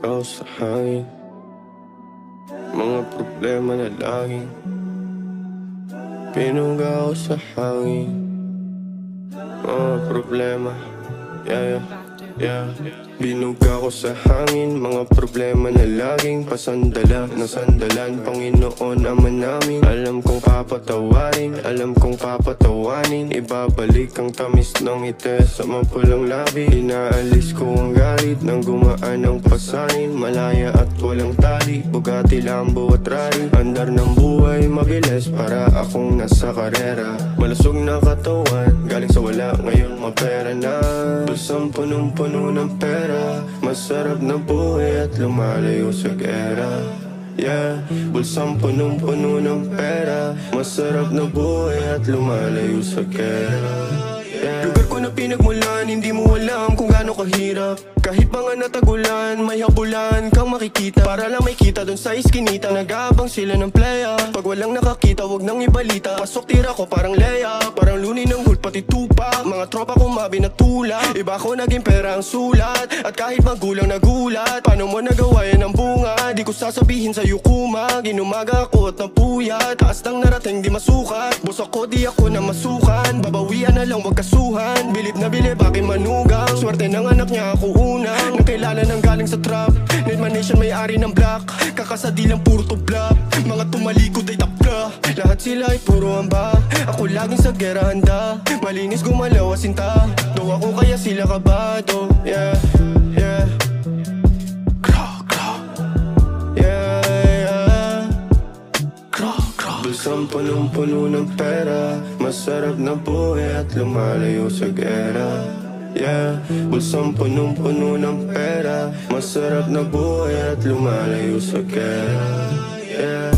Binugaw sa hangin, mga problema na laging binugaw sa hangin, mga problema, yeah. Binuga ko sa hangin, mga problema na laging pasandala, nasandalan, Panginoon Ama namin. Alam kong papatawarin, alam kong papatawanin, ibabalik ang tamis ng ngiti sa mapulang labi. Inaalis ko ang galit nang gumaan ang pasanin, malaya at walang tali, Bugatti, Lambo at Rari. Andar ng buhay mabilis para akong nasa karera. Malusog na katawan, galing sa wala, ngayon mapera na. Busang punong-puno ng pera, masarap na buhay at lumalayo sa gera. Yeah, bulsang punong-puno ng pera, masarap na buhay at lumalayo sa gera. Yeah. Lugar ko na pinagmulan, hindi mo alam kung gaano kahirap. Kahit mga natagulan, may habulan kang makikita. Para lang may kita dun sa iskinita, nag-aabang sila ng playa. Pag walang nakakita, wag nang ibalita. Pasok tira ko parang Leia, parang Luni ng Hood pati Tupac. Mga tropa ko mabinatulak, iba ko naging pera ang sulat. At kahit magulang nagulat, paano mo nagawa yan ang bunga? Di ko sasabihin sa'yo kumag, inumaga ako at napuyat. Taas ng narating di masukat, boss ako di ako na masukan. Babawian na lang wag kasuhan, bilib na bilib aking manugang. Swerte ng anak niya ako una, nakilala ng galing sa trap. Nedman Nation may-ari ng black, kakasadi lang puro to bluff. Mga tumalikod ay tapla, lahat sila ay puro amba. Ako laging sa gera handa, malinis gumalaw asinta. Do ako kaya sila kabado, yeah. Bulsang punong-puno ng pera, masarap na buhay at lumalayo sa gera. Yeah, bulsang punong-puno ng pera, masarap na buhay at lumalayo sa gera. Yeah.